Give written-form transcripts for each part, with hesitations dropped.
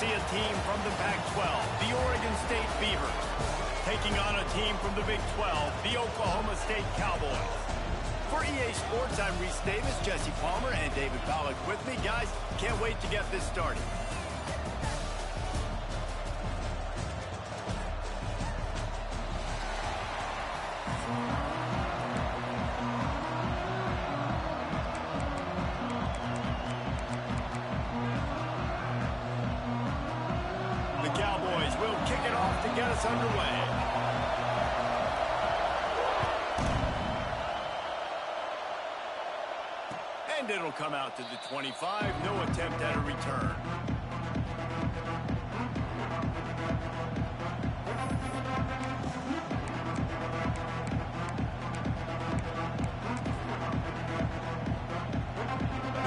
see a team from the Pac-12, the Oregon State Beavers, taking on a team from the Big 12, the Oklahoma State Cowboys. For EA Sports, I'm Reese Davis, Jesse Palmer, and David Pollack with me. Guys, can't wait to get this started. Get us underway. And it'll come out to the 25. No attempt at a return.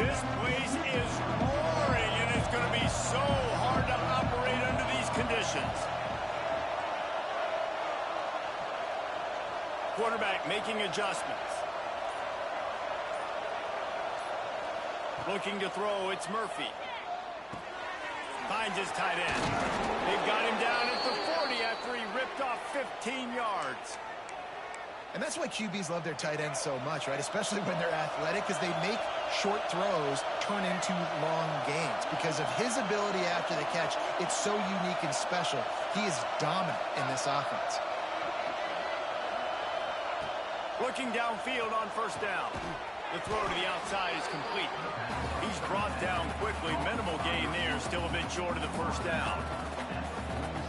This place is roaring, and it's going to be so hard to operate under these conditions. Quarterback making adjustments. Looking to throw, it's Murphy. Finds his tight end. They've got him down at the 40 after he ripped off 15 yards. And that's why QBs love their tight ends so much, right? Especially when they're athletic, because they make short throws turn into long gains. Because of his ability after the catch, it's so unique and special. He is dominant in this offense. Looking downfield on first down. The throw to the outside is complete. He's brought down quickly. Minimal gain there. Still a bit short of the first down.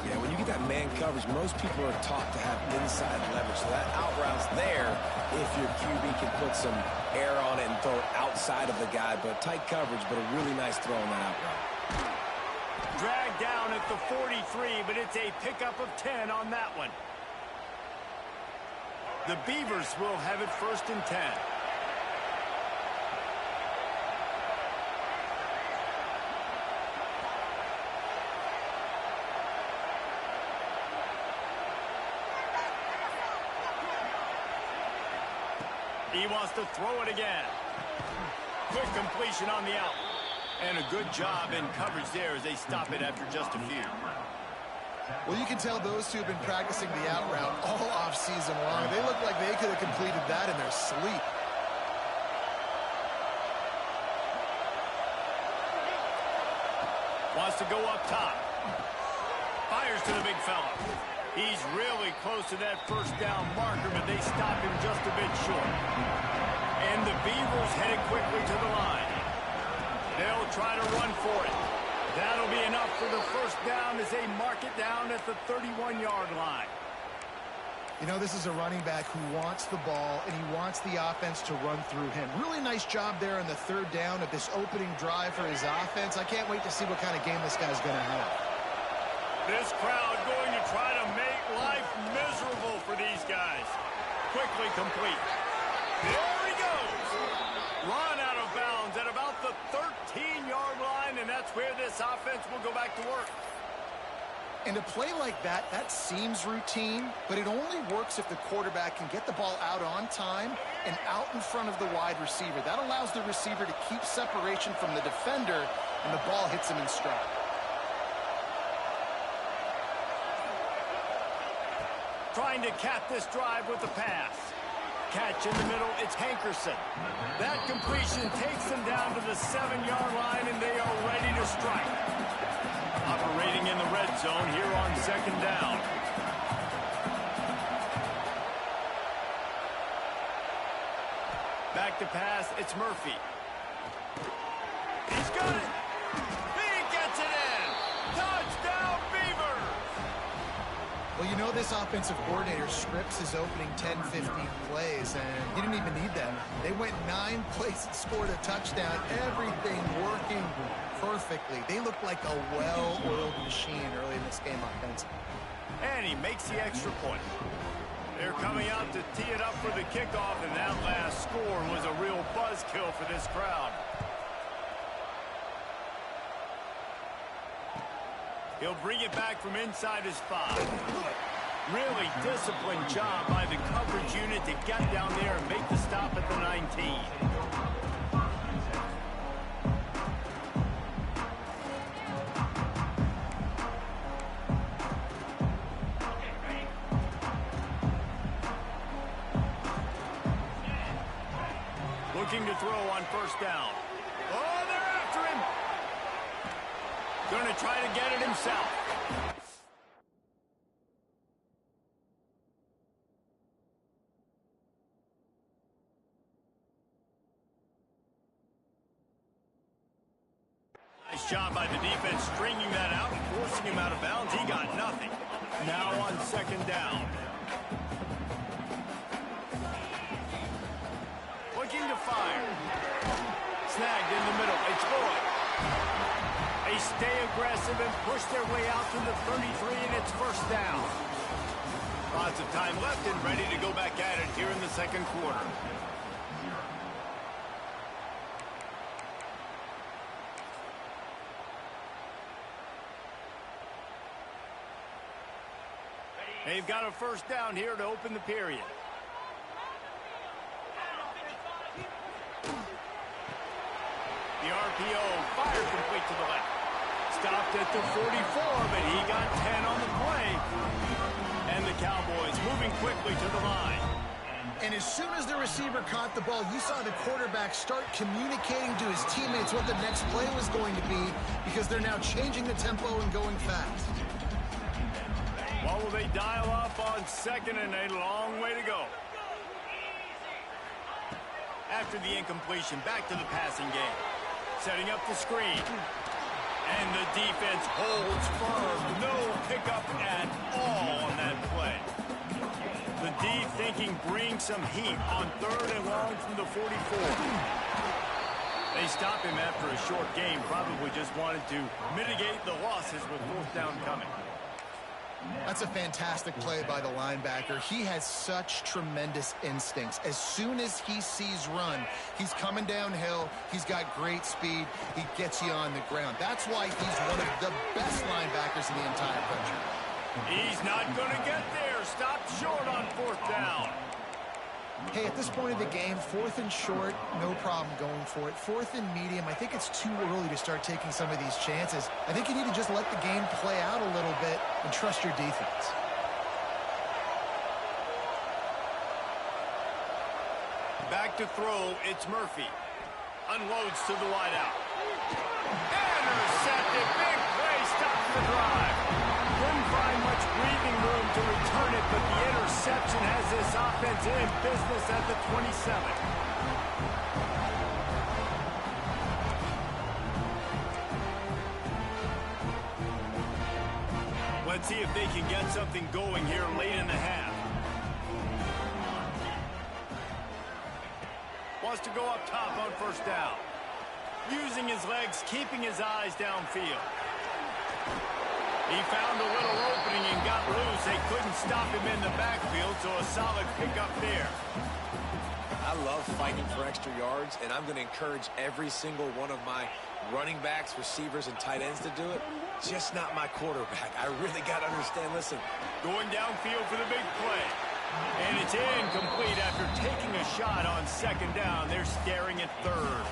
Yeah, when you get that man coverage, most people are taught to have inside leverage. So that out route's there if your QB can put some air on it and throw it outside of the guy. But tight coverage, but a really nice throw on that out route. Dragged down at the 43, but it's a pickup of 10 on that one. The Beavers will have it 1st and 10. He wants to throw it again. Quick completion on the out. And a good job in coverage there as they stop it after just a few. Well, you can tell those two have been practicing the out route all off-season long. They look like they could have completed that in their sleep. Wants to go up top. Fires to the big fella. He's really close to that first down marker, but they stop him just a bit short. And the Beavers headed quickly to the line. They'll try to run for it. That'll be enough for the first down as they mark it down at the 31-yard line. You know, this is a running back who wants the ball, and he wants the offense to run through him. Really nice job there on the 3rd down of this opening drive for his offense. I can't wait to see what kind of game this guy's going to have. This crowd going to try to make life miserable for these guys. Quickly complete. There he goes. Run out of bounds at about the 13-yard line, and that's where this offense will go back to work. And a play like that, that seems routine, but it only works if the quarterback can get the ball out on time and out in front of the wide receiver. That allows the receiver to keep separation from the defender, and the ball hits him in stride. Trying to cap this drive with the pass. Catch in the middle, it's Hankerson. That completion takes them down to the 7-yard line, and they are ready to strike. Operating in the red zone here on 2nd down. Back to pass, it's Murphy. He's got it. He gets it in. Touchdown, Beavers. Well, you know this offensive coordinator scripts his opening 10, 15 plays, and he didn't even need them. They went 9 plays and scored a touchdown. Everything working perfectly. They look like a well-oiled machine early in this game offensively. And he makes the extra point. They're coming out to tee it up for the kickoff, and that last score was a real buzzkill for this crowd. He'll bring it back from inside his 5. Really disciplined job by the coverage unit to get down there and make the stop at the 19. Looking to throw on first down. Oh, they're after him. Going to try to get it himself. Nice job by the defense stringing that out and forcing him out of bounds. He got nothing. Now on second down. Looking to fire. Snagged in the middle. It's Boyd. They stay aggressive and push their way out to the 33, and it's first down. Lots of time left and ready to go back at it here in the second quarter. They've got a first down here to open the period. The RPO fired complete to the left. Stopped at the 44, but he got 10 on the play. And the Cowboys moving quickly to the line. And as soon as the receiver caught the ball, you saw the quarterback start communicating to his teammates what the next play was going to be, because they're now changing the tempo and going fast. What will they dial up on second, and a long way to go. After the incompletion, back to the passing game. Setting up the screen. And the defense holds firm. No pickup at all on that play. The D thinking bring some heat on third and long from the 44. They stop him after a short game. Probably just wanted to mitigate the losses with fourth down coming. That's a fantastic play by the linebacker. He has such tremendous instincts. As soon as he sees run, he's coming downhill. He's got great speed. He gets you on the ground. That's why he's one of the best linebackers in the entire country. He's not going to get there. Stopped short on fourth down. Hey, at this point of the game, fourth and short, no problem going for it. Fourth and medium, I think it's too early to start taking some of these chances. I think you need to just let the game play out a little bit and trust your defense. Back to throw, it's Murphy. Unloads to the wideout. Intercepted, big play, stops the drive. Couldn't find much breathing room to return it, but the interception has this offense in business at the 27. Let's see if they can get something going here late in the half. Wants to go up top on first down. Using his legs, keeping his eyes downfield. He found a little opening and got loose. They couldn't stop him in the backfield, so a solid pickup there. I love fighting for extra yards, and I'm going to encourage every single one of my running backs, receivers, and tight ends to do it. Just not my quarterback. I really got to understand, listen. Going downfield for the big play. And it's incomplete after taking a shot on second down. They're staring at third.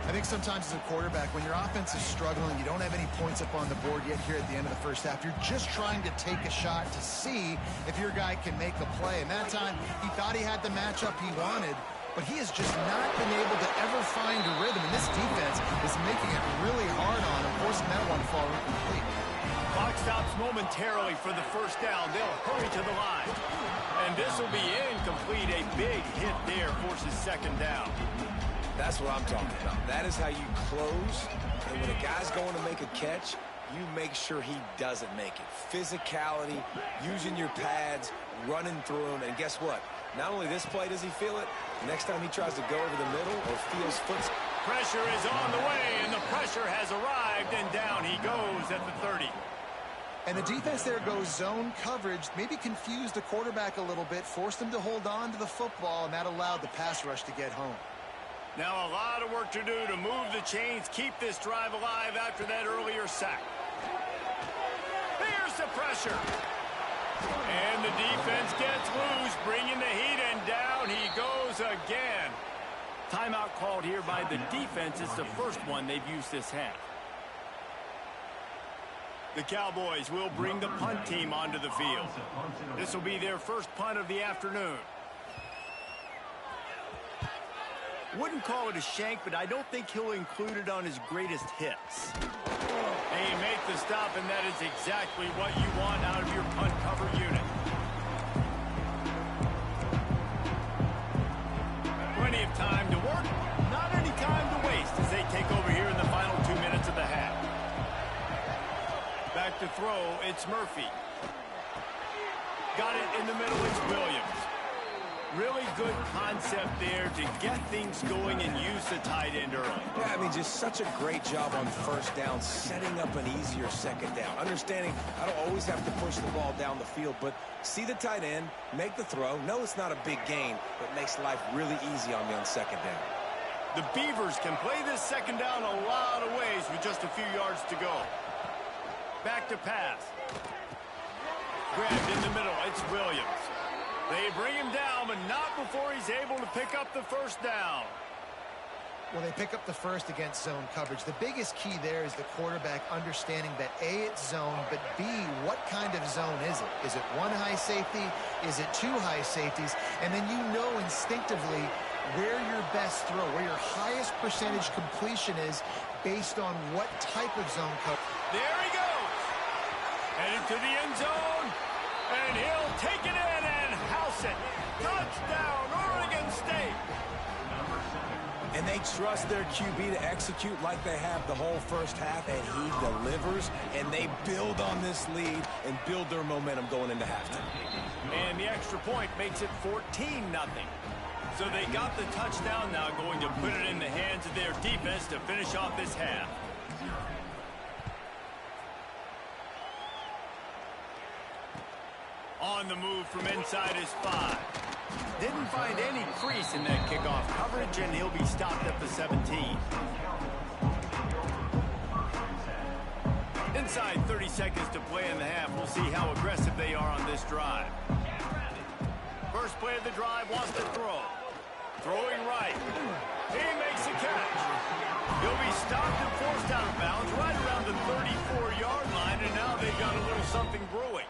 I think sometimes as a quarterback, when your offense is struggling, you don't have any points up on the board yet here at the end of the first half. You're just trying to take a shot to see if your guy can make a play. And that time, he thought he had the matchup he wanted, but he has just not been able to ever find a rhythm. And this defense is making it really hard on him, forcing that one to fall incomplete. Clock stops momentarily for the first down. They'll hurry to the line. And this will be incomplete. A big hit there forces second down. That's what I'm talking about. That is how you close. And when a guy's going to make a catch, you make sure he doesn't make it. Physicality, using your pads, running through him. And guess what? Not only this play does he feel it, next time he tries to go over the middle or feels foot. Pressure is on the way, and the pressure has arrived, and down he goes at the 30. And the defense there goes zone coverage, maybe confused the quarterback a little bit, forced him to hold on to the football, and that allowed the pass rush to get home. Now a lot of work to do to move the chains, keep this drive alive after that earlier sack. Here's the pressure. And the defense gets loose, bringing the heat, and down he goes again. Timeout called here by the defense. It's the first one they've used this half. The Cowboys will bring the punt team onto the field. This will be their first punt of the afternoon. Wouldn't call it a shank, but I don't think he'll include it on his greatest hits. They make the stop, and that is exactly what you want out of your punt cover unit. Plenty of time to work, not any time to waste as they take over here in the final 2 minutes of the half. Back to throw, it's Murphy. Got it in the middle, it's Williams. Really good concept there to get things going and use the tight end early. Yeah, I mean, just such a great job on first down, setting up an easier second down. Understanding I don't always have to push the ball down the field, but see the tight end, make the throw. No, it's not a big gain, but makes life really easy on me on second down. The Beavers can play this second down a lot of ways with just a few yards to go. Back to pass. Grabbed in the middle, it's Williams. They bring him down, but not before he's able to pick up the first down. Well, they pick up the first against zone coverage. The biggest key there is the quarterback understanding that A, it's zone, but B, what kind of zone is it? Is it one high safety? Is it two high safeties? And then you know instinctively where your best throw, where your highest percentage completion is based on what type of zone coverage. There he goes. Headed to the end zone, and he'll take it in and house it. Touchdown, Oregon State. And they trust their QB to execute like they have the whole first half, and he delivers, and they build on this lead and build their momentum going into halftime. And the extra point makes it 14-0. So they got the touchdown, now going to put it in the hands of their defense to finish off this half. On the move from inside his 5. Didn't find any crease in that kickoff coverage, and he'll be stopped at the 17. Inside 30 seconds to play in the half. We'll see how aggressive they are on this drive. First play of the drive, wants to throw. Throwing right. He makes a catch. He'll be stopped and forced out of bounds right around the 34-yard line, and now they've got a little something brewing.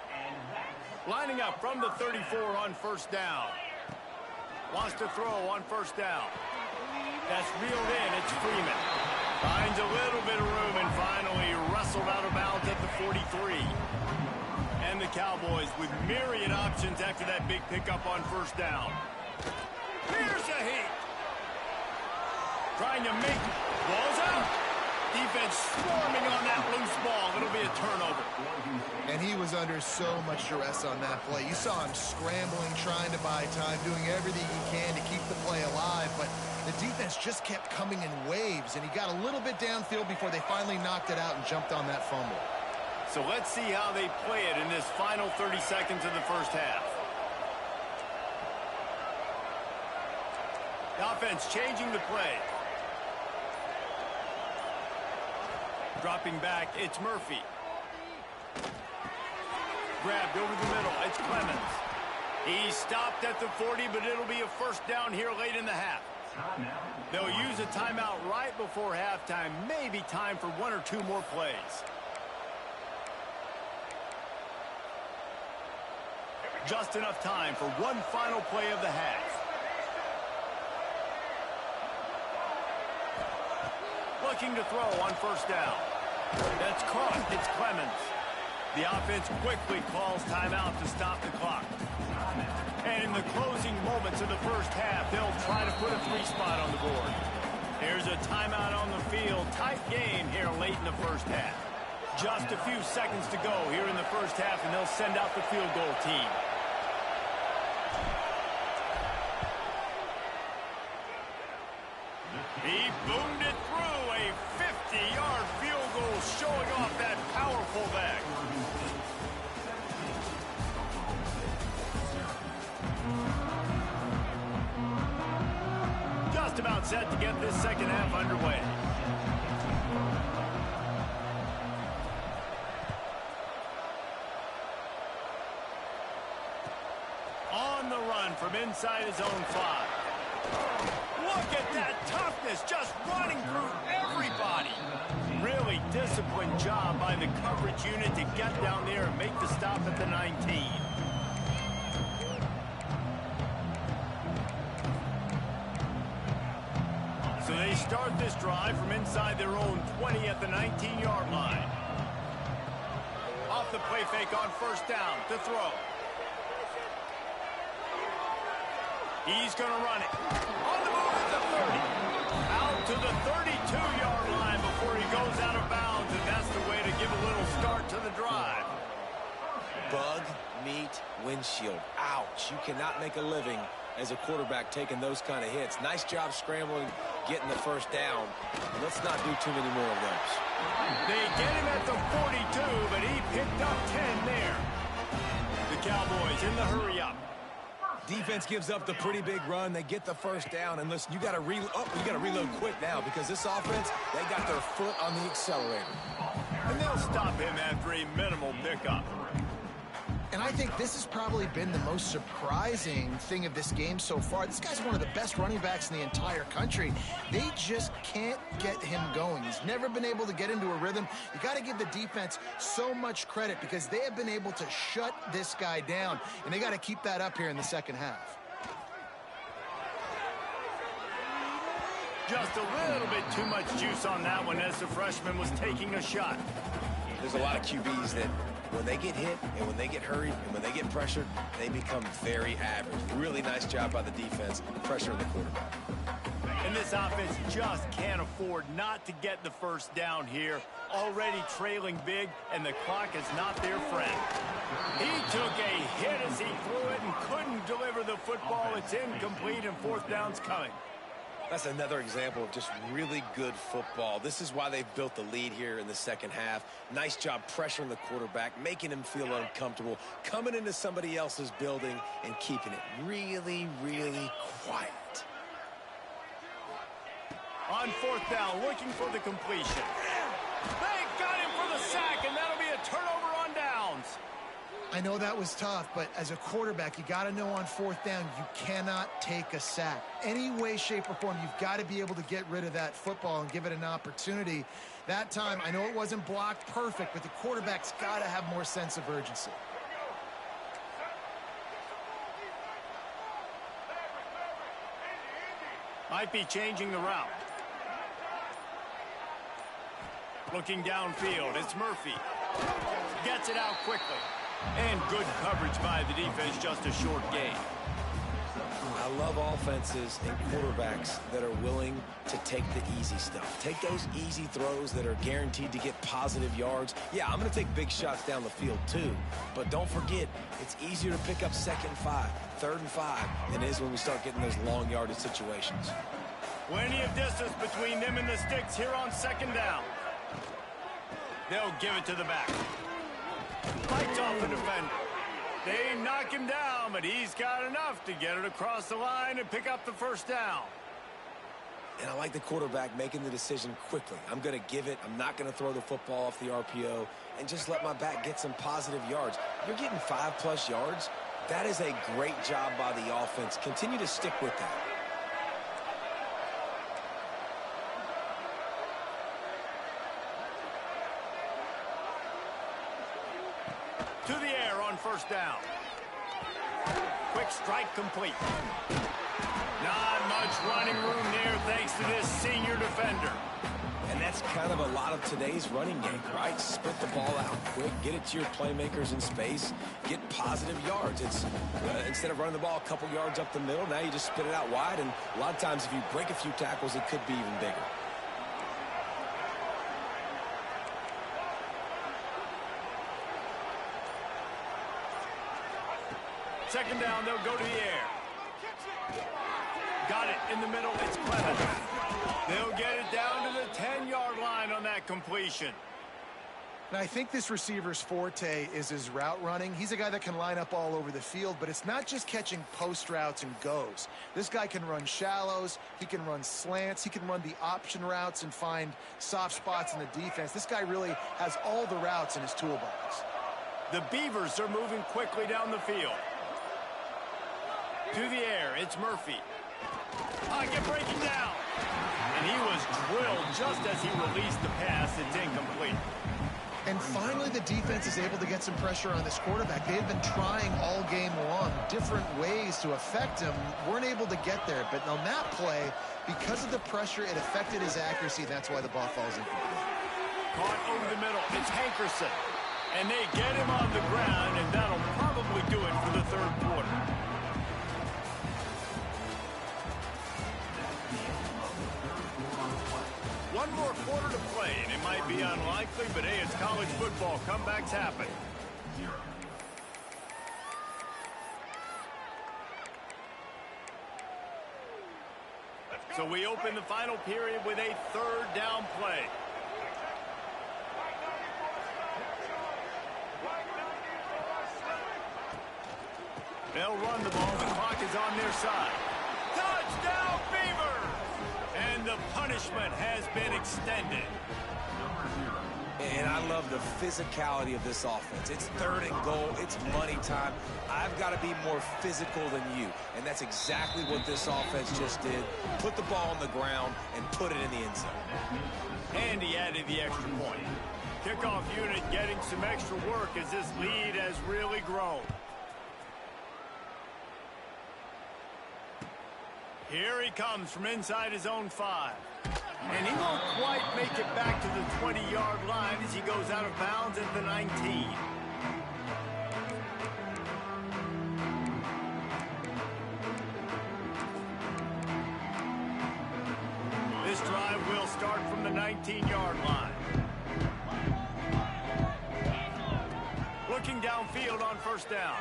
Lining up from the 34 on first down. Wants to throw on first down. That's reeled in. It's Freeman. Finds a little bit of room and finally wrestled out of bounds at the 43. And the Cowboys with myriad options after that big pickup on first down. Here's a heat. Trying to make balls out. Defense swarming on that loose ball. It'll be a turnover. And he was under so much duress on that play. You saw him scrambling, trying to buy time, doing everything he can to keep the play alive. But the defense just kept coming in waves, and he got a little bit downfield before they finally knocked it out and jumped on that fumble. So let's see how they play it in this final 30 seconds of the first half. The offense changing the play. Dropping back, it's Murphy. Grabbed over the middle, it's Clemens. He's stopped at the 40, but it'll be a first down here late in the half. They'll use a timeout right before halftime. Maybe time for one or two more plays. Just enough time for one final play of the half. Looking to throw on first down. That's caught. It's Clemens. The offense quickly calls timeout to stop the clock. And in the closing moments of the first half, they'll try to put a 3-spot on the board. Here's a timeout on the field. Tight game here late in the first half. Just a few seconds to go here in the first half, and they'll send out the field goal team. He boomed it through. A 50-yard field goal showing off that powerful back. Just about set to get this second half underway. On the run from inside his own 5. Look at that toughness, just running through everybody. Really disciplined job by the coverage unit to get down there and make the stop at the 19. So they start this drive from inside their own 20 at the 19-yard line. Off the play fake on first down to throw. He's going to run it. On the move at the 30. Out to the 32-yard line before he goes out of bounds, and that's the way to give a little start to the drive. Bug, meat, windshield. Ouch. You cannot make a living as a quarterback taking those kind of hits. Nice job scrambling, getting the first down. Let's not do too many more of those. They get him at the 42, but he picked up 10 there. The Cowboys in the hurry-up. Defense gives up the pretty big run. They get the first down. And listen, you got to reload quick now because this offense, they got their foot on the accelerator. And they'll stop him after a minimal pickup. And I think this has probably been the most surprising thing of this game so far. This guy's one of the best running backs in the entire country. They just can't get him going. He's never been able to get into a rhythm. You got to give the defense so much credit because they have been able to shut this guy down, and they got to keep that up here in the second half. Just a little bit too much juice on that one as the freshman was taking a shot. There's a lot of QBs that when they get hit and when they get hurried and when they get pressured, they become very average. Really nice job by the defense, pressuring the quarterback. And this offense just can't afford not to get the first down here. Already trailing big, and the clock is not their friend. He took a hit as he threw it and couldn't deliver the football. It's incomplete, and fourth down's coming. That's another example of just really good football. This is why they've built the lead here in the second half. Nice job pressuring the quarterback, making him feel uncomfortable, coming into somebody else's building and keeping it really, really quiet. On fourth down, looking for the completion. They got him for the sack, and that'll be a turnover on downs. I know that was tough, but as a quarterback, you got to know on fourth down, you cannot take a sack. Any way, shape, or form, you've got to be able to get rid of that football and give it an opportunity. That time, I know it wasn't blocked perfect, but the quarterback's got to have more sense of urgency. Might be changing the route. Looking downfield, it's Murphy. Gets it out quickly. And good coverage by the defense, just a short gain. I love offenses and quarterbacks that are willing to take the easy stuff. Take those easy throws that are guaranteed to get positive yards. Yeah, I'm going to take big shots down the field too. But don't forget, it's easier to pick up 2nd and 5, 3rd and 5 than it is when we start getting those long yardage situations. Plenty of distance between them and the sticks here on 2nd down. They'll give it to the back. Fights off the defender. They knock him down, but he's got enough to get it across the line and pick up the first down. And I like the quarterback making the decision quickly. I'm going to give it. I'm not going to throw the football off the RPO and just let my back get some positive yards. You're getting 5+ yards. That is a great job by the offense. Continue to stick with that. To the air on first down. Quick strike complete. Not much running room there thanks to this senior defender. And that's kind of a lot of today's running game, right? Split the ball out quick, get it to your playmakers in space, get positive yards. It's instead of running the ball a couple yards up the middle, now you just spit it out wide, and a lot of times if you break a few tackles, it could be even bigger. Second down, they'll go to the air. Got it in the middle, it's Clement. They'll get it down to the 10-yard line on that completion. And I think this receiver's forte is his route running. He's a guy that can line up all over the field, but it's not just catching post routes and goes. This guy can run shallows, he can run slants, he can run the option routes and find soft spots in the defense. This guy really has all the routes in his toolbox. The Beavers are moving quickly down the field. To the air, it's Murphy. Pocket breaking down. And he was drilled just as he released the pass. It's incomplete. And finally, the defense is able to get some pressure on this quarterback. They've been trying all game long different ways to affect him. Weren't able to get there. But on that play, because of the pressure, it affected his accuracy. That's why the ball falls incomplete. Caught over the middle. It's Hankerson. And they get him on the ground, and that'll probably do it for the third quarter. One more quarter to play, and it might be unlikely, but hey, it's college football. Comebacks happen. So we open the final period with a third down play. They'll run the ball. The clock is on their side. Touchdown, Beavers! And the punishment has been extended. And I love the physicality of this offense. It's third and goal. It's money time. I've got to be more physical than you. And that's exactly what this offense just did. Put the ball on the ground and put it in the end zone. And he added the extra point. Kickoff unit getting some extra work as this lead has really grown. Here he comes from inside his own 5. And he won't quite make it back to the 20-yard line as he goes out of bounds at the 19. This drive will start from the 19-yard line. Looking downfield on first down.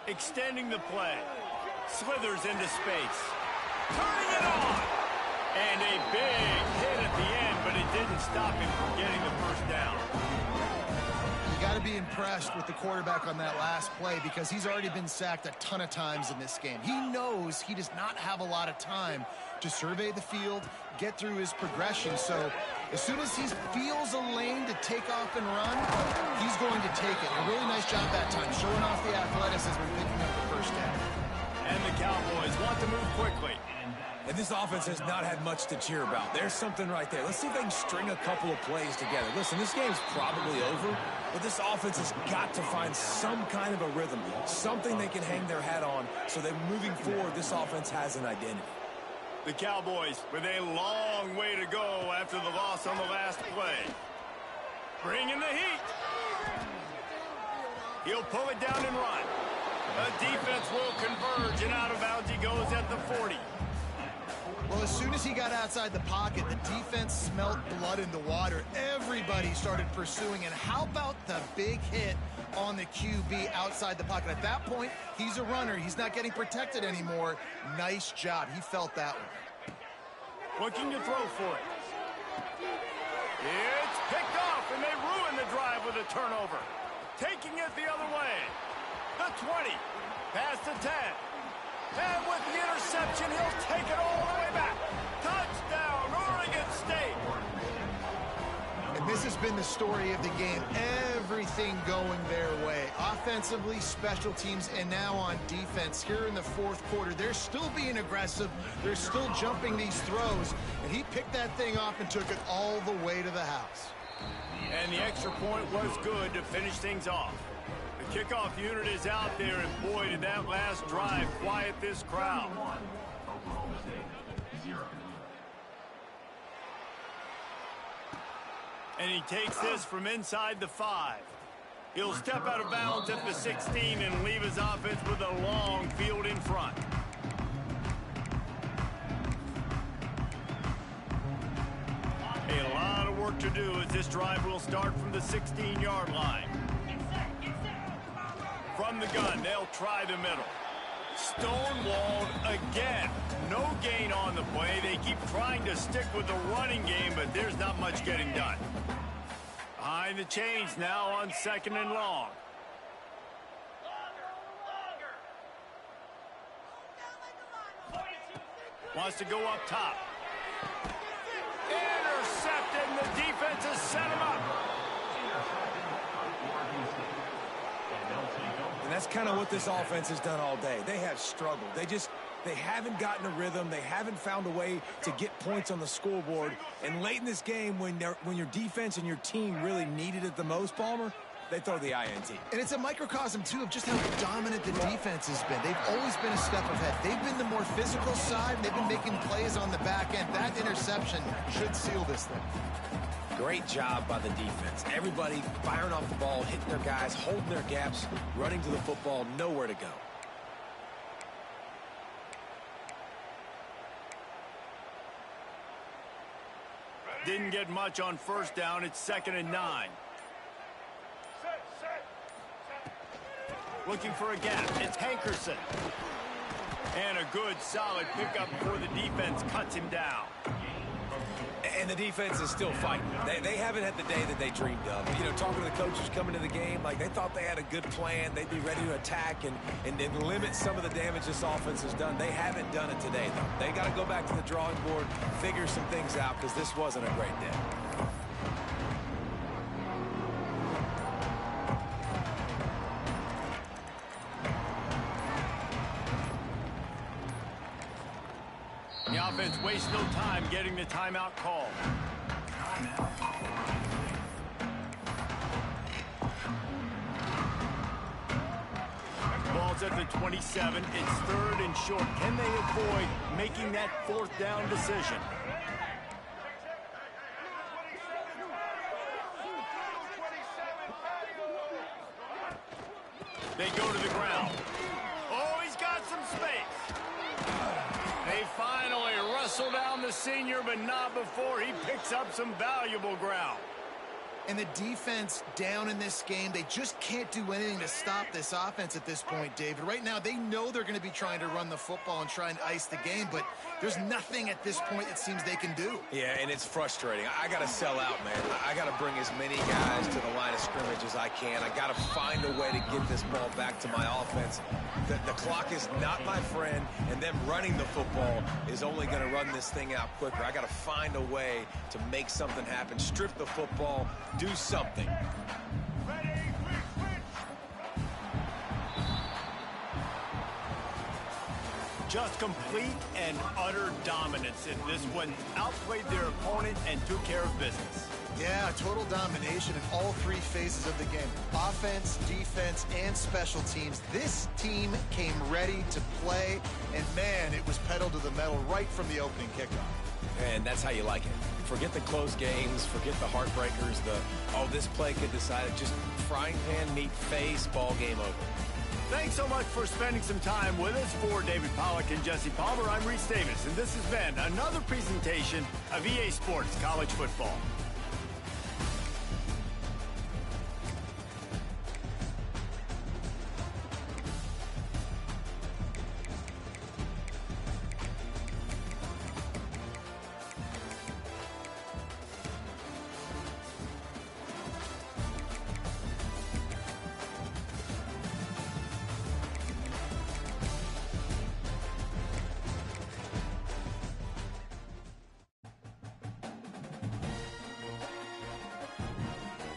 Extending the play. Slithers into space. Turning it on. And a big hit at the end, but it didn't stop him from getting the first down. You got to be impressed with the quarterback on that last play because he's already been sacked a ton of times in this game. He knows he does not have a lot of time to survey the field, get through his progression. So as soon as he feels a lane to take off and run, he's going to take it. A really nice job that time, showing off the athleticism and picking up the first down. And the Cowboys want to move quickly. And this offense has not had much to cheer about. There's something right there. Let's see if they can string a couple of plays together. Listen, this game's probably over, but this offense has got to find some kind of a rhythm, something they can hang their hat on so that moving forward, this offense has an identity. The Cowboys with a long way to go after the loss on the last play. Bringing the heat. He'll pull it down and run. The defense will converge, and out of bounds he goes at the 40. Well, as soon as he got outside the pocket, the defense smelled blood in the water. Everybody started pursuing. And how about the big hit on the QB outside the pocket? At that point, he's a runner. He's not getting protected anymore. Nice job. He felt that one. Looking to throw for it. It's picked off, and they ruin the drive with a turnover. Taking it the other way. The 20. Past the 10. And with the interception, he'll take it all the way back. Touchdown, Oregon State. And this has been the story of the game. Everything going their way. Offensively, special teams, and now on defense. Here in the fourth quarter, they're still being aggressive. They're still jumping these throws. And he picked that thing off and took it all the way to the house. And the extra point was good to finish things off. The kickoff unit is out there, and boy, did that last drive quiet this crowd. And he takes this from inside the 5. He'll step out of bounds at the 16 and leave his offense with a long field in front. A lot of work to do as this drive will start from the 16-yard line. From the gun, they'll try the middle. Stonewalled again. No gain on the play. They keep trying to stick with the running game, but there's not much getting done. Behind the chains now on 2nd and long. Wants to go up top. Intercepted, and the defense has set him up. And that's kind of what this offense has done all day. They have struggled. They just They haven't gotten a rhythm. They haven't found a way to get points on the scoreboard. And late in this game, when your defense and your team really needed it the most, Palmer, they throw the INT. And it's a microcosm, too, of just how dominant the defense has been. They've always been a step ahead. They've been the more physical side, and they've been making plays on the back end. That interception should seal this thing. Great job by the defense. Everybody firing off the ball, hitting their guys, holding their gaps, running to the football, nowhere to go. Didn't get much on first down. It's 2nd and 9. Looking for a gap. It's Hankerson. And a good, solid pickup before the defense cuts him down. And the defense is still fighting. They haven't had the day that they dreamed of. You know, talking to the coaches coming to the game, like they thought they had a good plan. They'd be ready to attack and limit some of the damage this offense has done. They haven't done it today, though. They got to go back to the drawing board, figure some things out, because this wasn't a great day. The offense wastes no time getting the timeout call. Ball's at the 27. It's 3rd and short. Can they avoid making that 4th down decision? They go to the ground. Oh, he's got some space. They finally wrestle down the senior, but not before he picks up some valuable ground. And the defense down in this game, they just can't do anything to stop this offense at this point, David. Right now, they know they're going to be trying to run the football and try and ice the game, but there's nothing at this point it seems they can do. Yeah, and it's frustrating. I got to sell out, man. I got to bring as many guys to the line of scrimmage as I can. I got to find a way to get this ball back to my offense. The clock is not my friend, and them running the football is only going to run this thing out quicker. I got to find a way to make something happen, strip the football, do something. Just complete and utter dominance in this one. Outplayed their opponent and took care of business. Yeah, total domination in all 3 phases of the game. Offense, defense, and special teams. This team came ready to play, and man, it was pedal to the metal right from the opening kickoff. And that's how you like it. Forget the close games, forget the heartbreakers, this play could decide it. Just frying pan, meat face, ball game over. Thanks so much for spending some time with us. For David Pollack and Jesse Palmer, I'm Reese Davis, and this has been another presentation of EA Sports College Football.